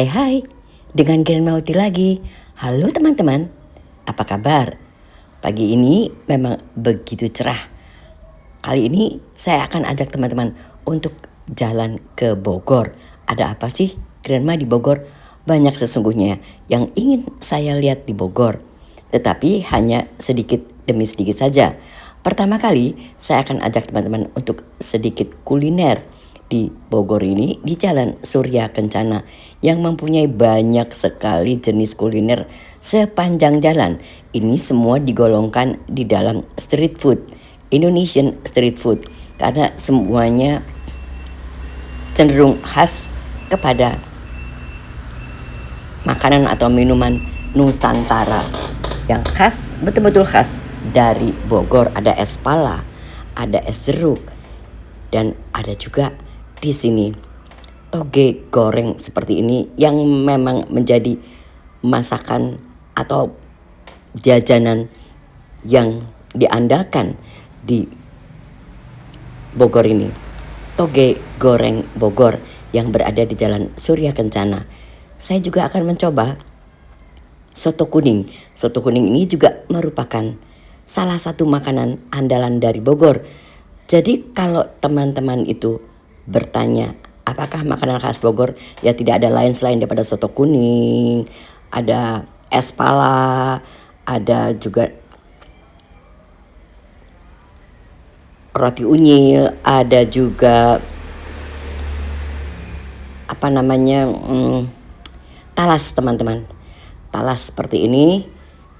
Hai, dengan Grandmauti lagi. Halo teman-teman, apa kabar? Pagi ini memang begitu cerah. Kali ini saya akan ajak teman-teman untuk jalan ke Bogor. Ada apa sih Grandma di Bogor? Banyak sesungguhnya yang ingin saya lihat di Bogor. Tetapi hanya sedikit demi sedikit saja. Pertama kali saya akan ajak teman-teman untuk sedikit kuliner di Bogor ini, di Jalan Surya Kencana yang mempunyai banyak sekali jenis kuliner sepanjang jalan. Ini semua digolongkan di dalam street food, Indonesian street food, karena semuanya cenderung khas kepada makanan atau minuman Nusantara yang khas, betul-betul khas dari Bogor. Ada es pala, ada es jeruk, dan ada juga di sini toge goreng seperti ini yang memang menjadi masakan atau jajanan yang diandalkan di Bogor ini. Toge goreng Bogor yang berada di Jalan Surya Kencana. Saya juga akan mencoba soto kuning. Soto kuning ini juga merupakan salah satu makanan andalan dari Bogor. Jadi kalau teman-teman itu bertanya apakah makanan khas Bogor, ya tidak ada lain selain daripada soto kuning, ada es pala, ada juga roti unyil, ada juga talas teman-teman. Talas seperti ini,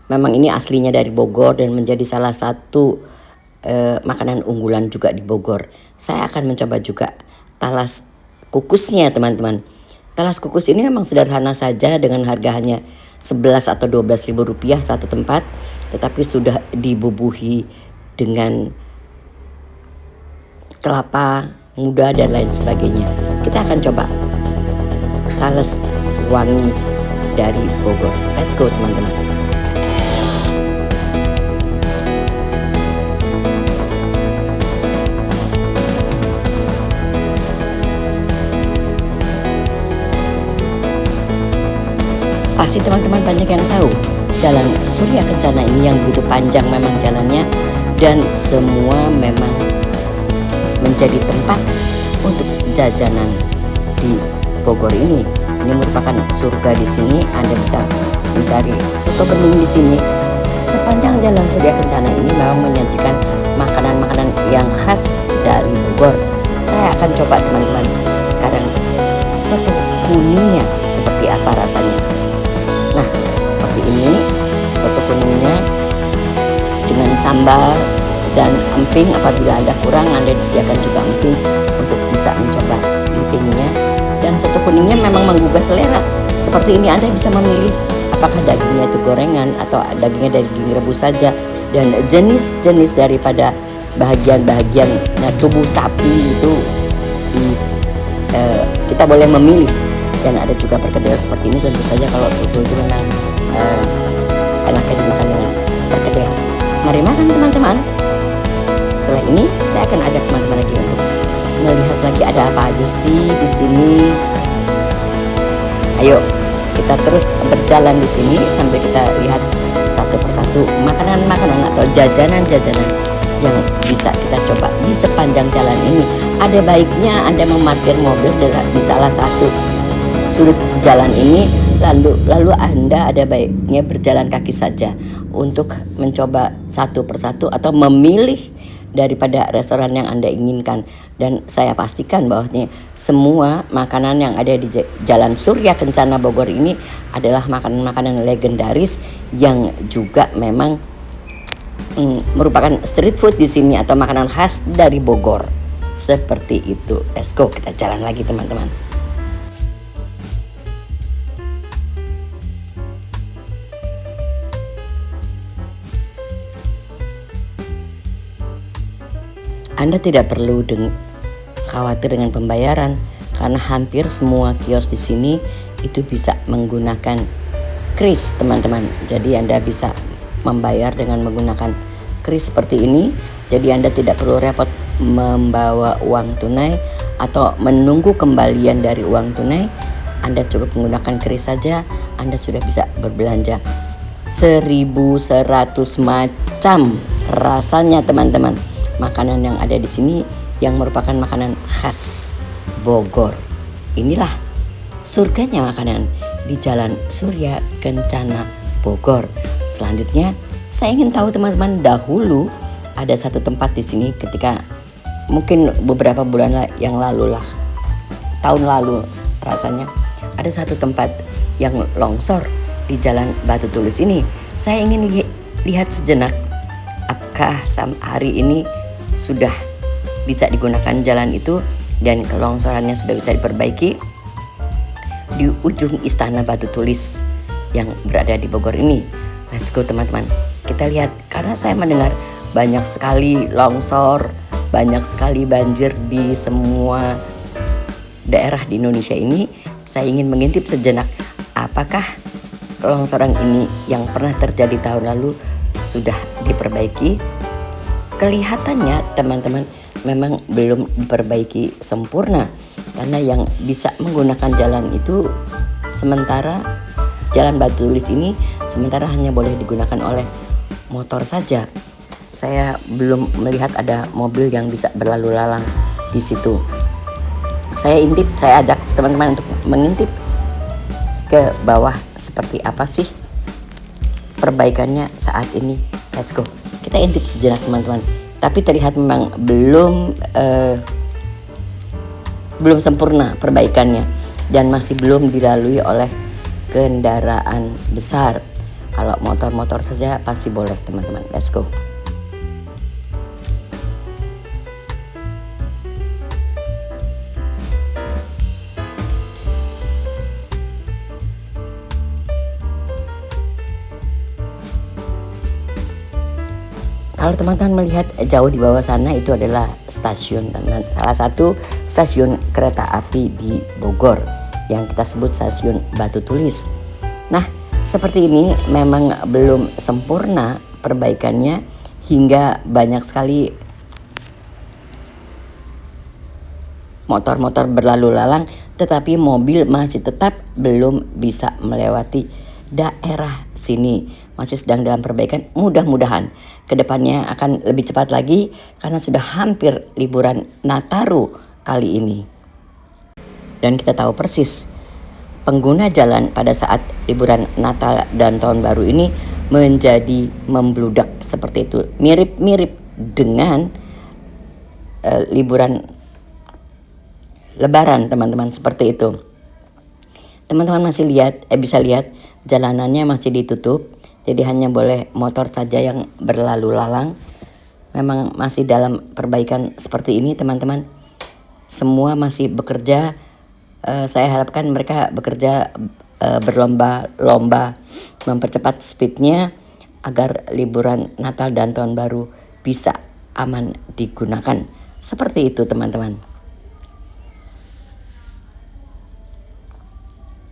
memang ini aslinya dari Bogor dan menjadi salah satu makanan unggulan juga di Bogor. Saya akan mencoba juga talas kukusnya teman-teman. Talas kukus ini memang sederhana saja dengan harga hanya 11 atau 12 ribu rupiah satu tempat, tetapi sudah dibubuhi dengan kelapa muda dan lain sebagainya. Kita akan coba talas wangi dari Bogor. Let's go teman-teman. Pasti teman-teman banyak yang tahu Jalan Surya Kencana ini yang begitu panjang memang jalannya, dan semua memang menjadi tempat untuk jajanan di Bogor ini. Ini merupakan surga di sini. Anda bisa mencari soto bening di sini. Sepanjang Jalan Surya Kencana ini memang menyajikan makanan-makanan yang khas dari Bogor. Saya akan coba teman-teman sekarang soto kuningnya seperti apa rasanya. Nah, seperti ini soto kuningnya dengan sambal dan emping. Apabila Anda kurang, Anda disediakan juga emping untuk bisa mencoba empingnya. Dan soto kuningnya memang menggugah selera. Seperti ini Anda bisa memilih apakah dagingnya itu gorengan atau dagingnya daging rebus saja. Dan jenis-jenis daripada bahagian-bahagian tubuh sapi itu kita boleh memilih. Dan ada juga perkedel seperti ini. Tentu saja kalau soto itu memang enaknya dimakan dengan perkedel. Mari makan teman-teman. Setelah ini saya akan ajak teman-teman lagi untuk melihat lagi ada apa aja sih di sini. Ayo kita terus berjalan di sini sambil kita lihat satu persatu makanan-makanan atau jajanan-jajanan yang bisa kita coba di sepanjang jalan ini. Ada baiknya Anda memarkir mobil di salah satu sudut jalan ini, lalu Anda ada baiknya berjalan kaki saja untuk mencoba satu persatu atau memilih daripada restoran yang Anda inginkan. Dan saya pastikan bahwa semua makanan yang ada di Jalan Surya Kencana Bogor ini adalah makanan-makanan legendaris yang juga memang merupakan street food di sini atau makanan khas dari Bogor. Seperti itu. Let's go, kita jalan lagi teman-teman. Anda tidak perlu khawatir dengan pembayaran karena hampir semua kios di sini itu bisa menggunakan kris teman-teman. Jadi Anda bisa membayar dengan menggunakan kris seperti ini. Jadi Anda tidak perlu repot membawa uang tunai atau menunggu kembalian dari uang tunai. Anda cukup menggunakan kris saja, Anda sudah bisa berbelanja 1.100 macam rasanya teman-teman. Makanan yang ada di sini yang merupakan makanan khas Bogor. Inilah surganya makanan di Jalan Surya Kencana Bogor. Selanjutnya saya ingin tahu teman-teman, dahulu ada satu tempat di sini ketika mungkin beberapa bulan yang lalu lah, tahun lalu rasanya, ada satu tempat yang longsor di Jalan Batu Tulis ini. Saya ingin lihat sejenak apakah hari ini sudah bisa digunakan jalan itu dan kelongsorannya sudah bisa diperbaiki di ujung Istana Batu Tulis yang berada di Bogor ini. Let's go teman-teman, kita lihat. Karena saya mendengar banyak sekali longsor, banyak sekali banjir di semua daerah di Indonesia ini. Saya ingin mengintip sejenak apakah kelongsoran ini yang pernah terjadi tahun lalu sudah diperbaiki. Kelihatannya teman-teman memang belum diperbaiki sempurna, karena yang bisa menggunakan jalan itu sementara, Jalan Batu Tulis ini sementara hanya boleh digunakan oleh motor saja. Saya belum melihat ada mobil yang bisa berlalu lalang di situ. Saya ajak teman-teman untuk mengintip ke bawah seperti apa sih perbaikannya saat ini. Let's go. Kita intip sejenak teman-teman. Tapi terlihat memang belum sempurna perbaikannya dan masih belum dilalui oleh kendaraan besar. Kalau motor-motor saja pasti boleh teman-teman. Let's go. Kalau teman-teman melihat jauh di bawah sana, itu adalah stasiun, teman-teman. Salah satu stasiun kereta api di Bogor yang kita sebut stasiun Batu Tulis. Nah, seperti ini memang belum sempurna perbaikannya hingga banyak sekali motor-motor berlalu lalang, tetapi mobil masih tetap belum bisa melewati daerah sini. Masih sedang dalam perbaikan. Mudah-mudahan kedepannya akan lebih cepat lagi karena sudah hampir liburan Nataru kali ini. Dan kita tahu persis pengguna jalan pada saat liburan Natal dan Tahun Baru ini menjadi membludak seperti itu. Mirip-mirip dengan liburan Lebaran teman-teman, seperti itu. Teman-teman masih bisa lihat jalanannya masih ditutup. Jadi hanya boleh motor saja yang berlalu lalang. Memang masih dalam perbaikan seperti ini teman-teman. Semua masih bekerja. Saya harapkan mereka bekerja berlomba-lomba mempercepat speednya agar liburan Natal dan Tahun Baru bisa aman digunakan. Seperti itu teman-teman.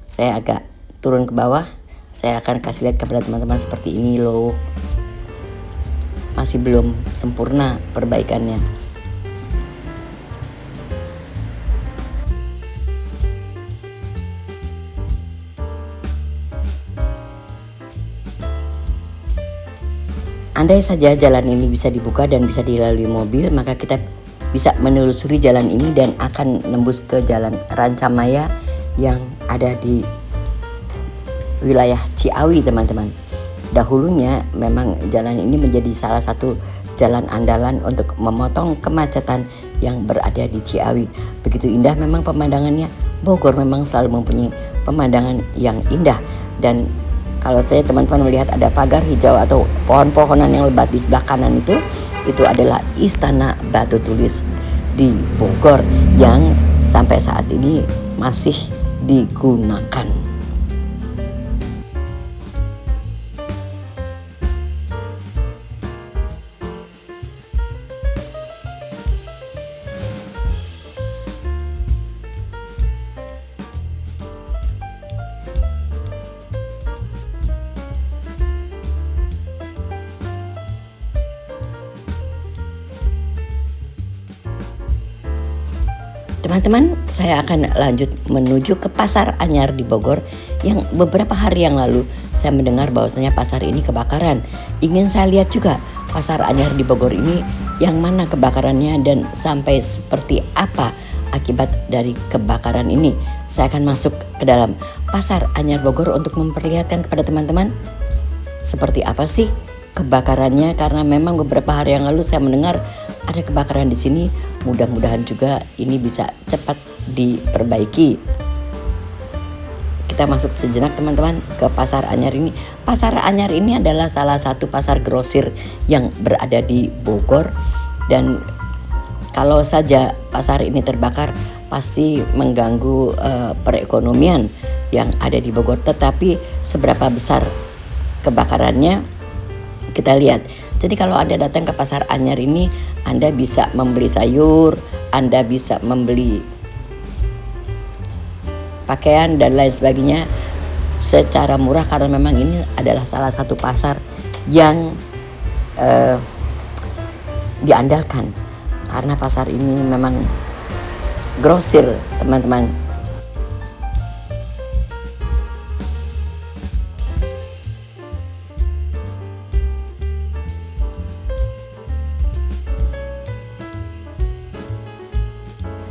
Saya agak turun ke bawah. Saya akan kasih lihat kepada teman-teman seperti ini loh. Masih belum sempurna perbaikannya. Andai saja jalan ini bisa dibuka dan bisa dilalui mobil, maka kita bisa menelusuri jalan ini dan akan nembus ke Jalan Rancamaya yang ada di wilayah Ciawi teman-teman. Dahulunya memang jalan ini menjadi salah satu jalan andalan untuk memotong kemacetan yang berada di Ciawi. Begitu indah memang pemandangannya. Bogor memang selalu mempunyai pemandangan yang indah. Dan kalau saya teman-teman melihat ada pagar hijau atau pohon-pohonan yang lebat di sebelah kanan itu adalah Istana Batu Tulis di Bogor yang sampai saat ini masih digunakan. Teman-teman, saya akan lanjut menuju ke Pasar Anyar di Bogor yang beberapa hari yang lalu saya mendengar bahwasanya pasar ini kebakaran. Ingin saya lihat juga Pasar Anyar di Bogor ini yang mana kebakarannya dan sampai seperti apa akibat dari kebakaran ini. Saya akan masuk ke dalam Pasar Anyar Bogor untuk memperlihatkan kepada teman-teman seperti apa sih kebakarannya, karena memang beberapa hari yang lalu saya mendengar ada kebakaran di sini. Mudah-mudahan juga ini bisa cepat diperbaiki. Kita masuk sejenak teman-teman ke Pasar Anyar ini. Pasar Anyar ini adalah salah satu pasar grosir yang berada di Bogor, dan kalau saja pasar ini terbakar pasti mengganggu perekonomian yang ada di Bogor. Tetapi seberapa besar kebakarannya kita lihat. Jadi kalau Anda datang ke Pasar Anyar ini, Anda bisa membeli sayur, Anda bisa membeli pakaian dan lain sebagainya secara murah, karena memang ini adalah salah satu pasar yang diandalkan, karena pasar ini memang grosir teman-teman.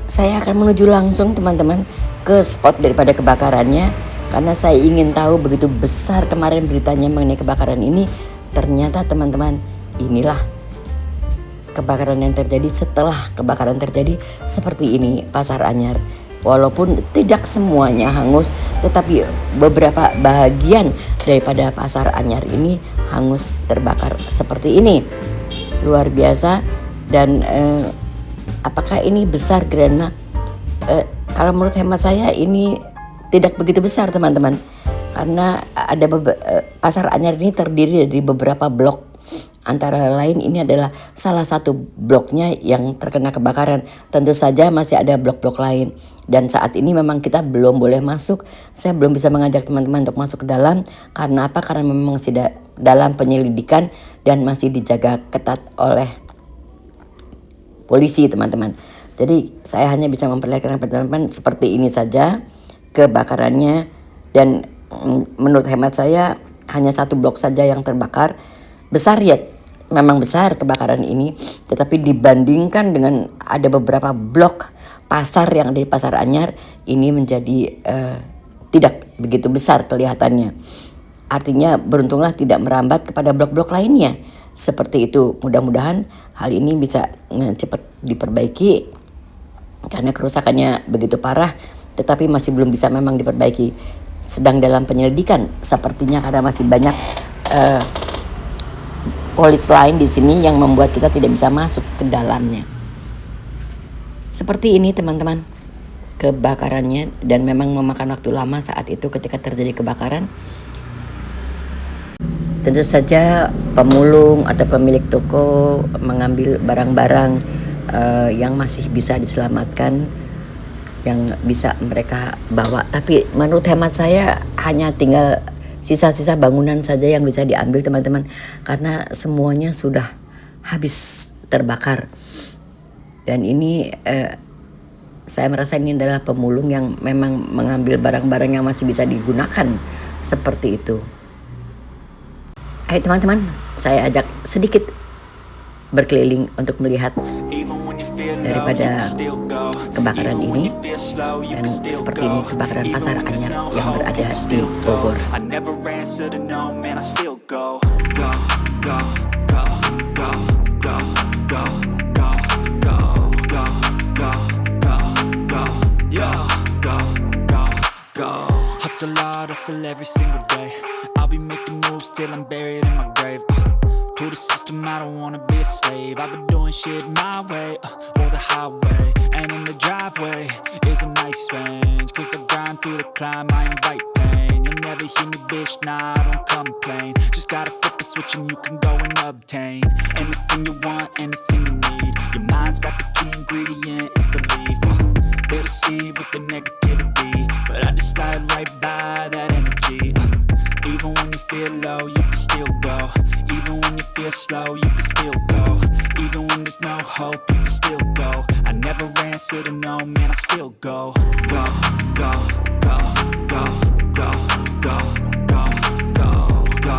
Saya akan menuju langsung teman-teman ke spot daripada kebakarannya, karena saya ingin tahu begitu besar kemarin beritanya mengenai kebakaran ini. Ternyata teman-teman, inilah kebakaran yang terjadi setelah kebakaran terjadi seperti ini Pasar Anyar. Walaupun tidak semuanya hangus, tetapi beberapa bagian daripada Pasar Anyar ini hangus terbakar seperti ini. Luar biasa. Dan apakah ini besar, Grandma? Kalau menurut hemat saya ini tidak begitu besar teman-teman, karena ada Pasar Anyar ini terdiri dari beberapa blok. Antara lain ini adalah salah satu bloknya yang terkena kebakaran. Tentu saja masih ada blok-blok lain, dan saat ini memang kita belum boleh masuk. Saya belum bisa mengajak teman-teman untuk masuk ke dalam. Karena apa? Karena memang masih dalam penyelidikan dan masih dijaga ketat oleh polisi teman-teman. Jadi saya hanya bisa memperlihatkan kepada teman-teman seperti ini saja kebakarannya, dan menurut hemat saya hanya satu blok saja yang terbakar. Besar ya, memang besar kebakaran ini, tetapi dibandingkan dengan ada beberapa blok pasar yang ada di Pasar Anyar, ini menjadi tidak begitu besar kelihatannya. Artinya beruntunglah tidak merambat kepada blok-blok lainnya. Seperti itu. Mudah-mudahan hal ini bisa cepat diperbaiki, karena kerusakannya begitu parah, tetapi masih belum bisa memang diperbaiki. Sedang dalam penyelidikan sepertinya, karena masih banyak polis lain di sini yang membuat kita tidak bisa masuk ke dalamnya. Seperti ini teman-teman kebakarannya, dan memang memakan waktu lama saat itu ketika terjadi kebakaran. Tentu saja pemulung atau pemilik toko mengambil barang-barang yang masih bisa diselamatkan, yang bisa mereka bawa. Tapi menurut hemat saya hanya tinggal sisa-sisa bangunan saja yang bisa diambil teman-teman, karena semuanya sudah habis terbakar. Dan ini saya merasa ini adalah pemulung yang memang mengambil barang-barang yang masih bisa digunakan seperti itu. Ayo teman-teman, saya ajak sedikit berkeliling untuk melihat daripada kebakaran ini, dan seperti ini kebakaran Pasar Anyar yang berada di Bogor. Hustle every single day. I'll be making moves till I'm buried in my grave. To the system, I don't wanna be a slave. I've been doing shit my way, or the highway. And in the driveway is a nice range, cause I grind through the climb, I invite pain. You'll never hear me, bitch, nah, I don't complain. Just gotta flip the switch and you can go and obtain anything you want, anything you need. Your mind's got the key ingredient, it's belief. They deceive with the negativity, but I just slide right by that energy. Even when you feel low, you can still go. Even when you feel slow, you can still go. Even when there's no hope, you can still go. I never answer to no, man, I still go. Go, go, go, go, go, go, go, go, go, go,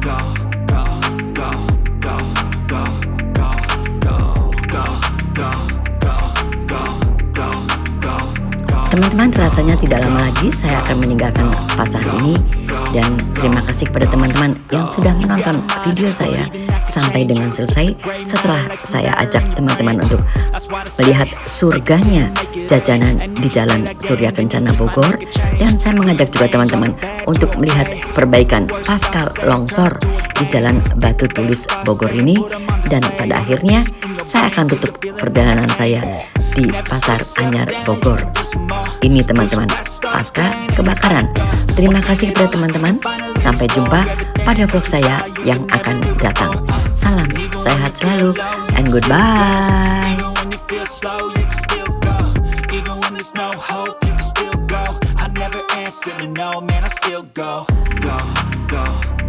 go, go, go, go, go, go, go, go, go. Teman-teman, rasanya tidak lama lagi saya akan meninggalkan pasar ini. Dan terima kasih kepada teman-teman yang sudah menonton video saya sampai dengan selesai. Setelah saya ajak teman-teman untuk melihat surganya jajanan di Jalan Surya Kencana Bogor, dan saya mengajak juga teman-teman untuk melihat perbaikan pasca longsor di Jalan Batu Tulis Bogor ini. Dan pada akhirnya saya akan tutup perjalanan saya di Pasar Anyar Bogor ini, teman-teman, pasca kebakaran. Terima kasih kepada teman-teman. Sampai jumpa pada vlog saya yang akan datang. Salam sehat selalu and goodbye. No, man, I still go, go, go.